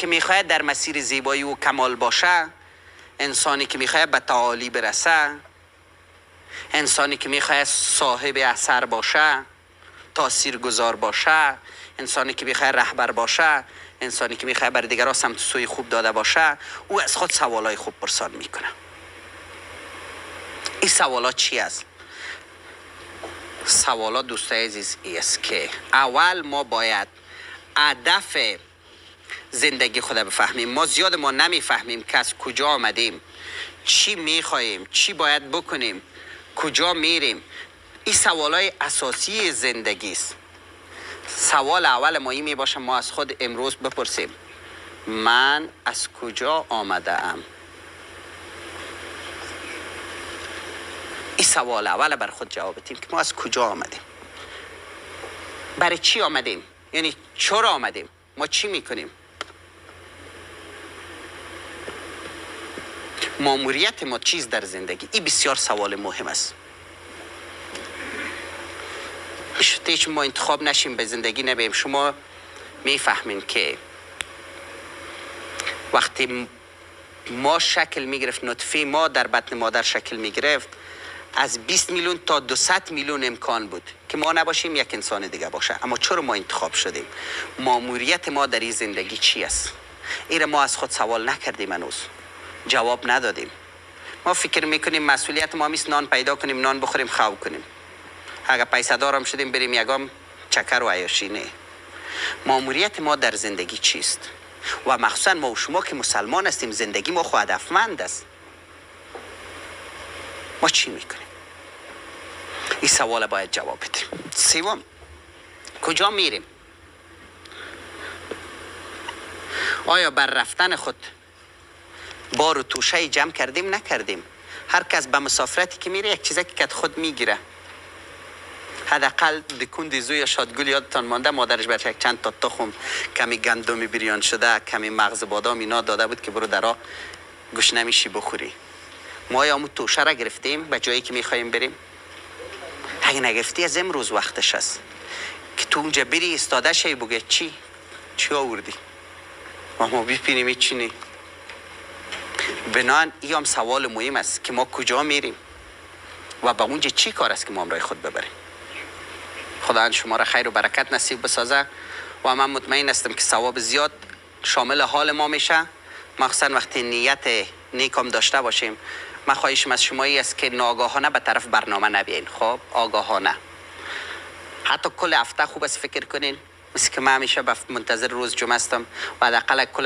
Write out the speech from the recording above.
که میخواهد در مسیر زیبایی و کمال باشه، انسانی که میخواهد به تعالی برسه، انسانی که میخواهد صاحب اثر باشه، تاثیرگذار باشه، انسانی که میخواهد رهبر باشه، انسانی که میخواهد بر دیگران سمت سوی خوب داده باشه، او از خود سوالای خوب پرسان میکنه. این سوالات چی است؟ سوالات دوستای عزیز است که اول ما باید هدف زندگی خود بفهمیم. ما زیاد ما نمیفهمیم که از کجا آمدیم، چی میخواهیم، چی باید بکنیم، کجا میریم. این سوالای اساسی زندگی است. سوال اول ما این می باشه ما از خود امروز بپرسیم من از کجا آمده ام. این سوال اول بر خود جواب بدیم که ما از کجا آمدیم، برای چی آمدیم، یعنی چرا آمدیم، ما چی میکنیم، ماموریت ما چیز در زندگی. این بسیار سوال مهم است. هیچ ما انتخاب نشیم به زندگی نبیم. شما میفهمین که وقتی ما شکل میگرفت، نطفه ما در بطن مادر شکل میگرفت، از 20 میلیون تا 200 میلیون امکان بود که ما نباشیم یک انسان دیگه باشه. اما چرا ما انتخاب شدیم؟ ماموریت ما در این زندگی چی است؟ این ما از خود سوال نکردیم، هنوز جواب ندادیم. ما فکر میکنیم مسئولیت ما میست نان پیدا کنیم، نان بخوریم، خواب کنیم. اگر پیسه دارم شدیم بریم یگام چکر و عیاشی. نه، ماموریت ما در زندگی چیست؟ و مخصوصا ما و شما که مسلمان هستیم، زندگی ما خود هدفمند است. ما چی میکنیم؟ این سوال باید جواب بدیم. سوم، کجا میریم؟ آیا بر رفتن خود بار و توشه جمع کردیم نکردیم؟ هر کس به مسافرتی که میره یک چیزی که خود میگیره. حداقل دکون زوی شادگل یادتان مانده مادرش برش یک چند تا تخم، کمی گندمی بریان شده، کمی مغز بادام اینا داده بود که برو درا گوش نمیشی بخوری. ما یا همون توشه را گرفتیم به جایی که میخواییم بریم؟ اگه نگرفتی از امروز وقتش است که تو اونجا بری استاده شی بگه چی آوردی؟ ما بپینیم چی نی. بنان این هم سوال مهم است که ما کجا میریم و به اونجا چی کار است که ما همراه خود ببریم. خداوند شما را خیر و برکت نصیب بسازه و من مطمئن هستم که ثواب زیاد شامل حال ما میشه، مخصوصا وقتی نیت نیکم داشته باشیم. من خواهشم از شما است که ناگاهانه به طرف برنامه نبیاین. خب آگاهانه، حتی کل هفته خوب است فکر کنین. مثل که من همیشه منتظر روز جمعه هستم و حداقل کل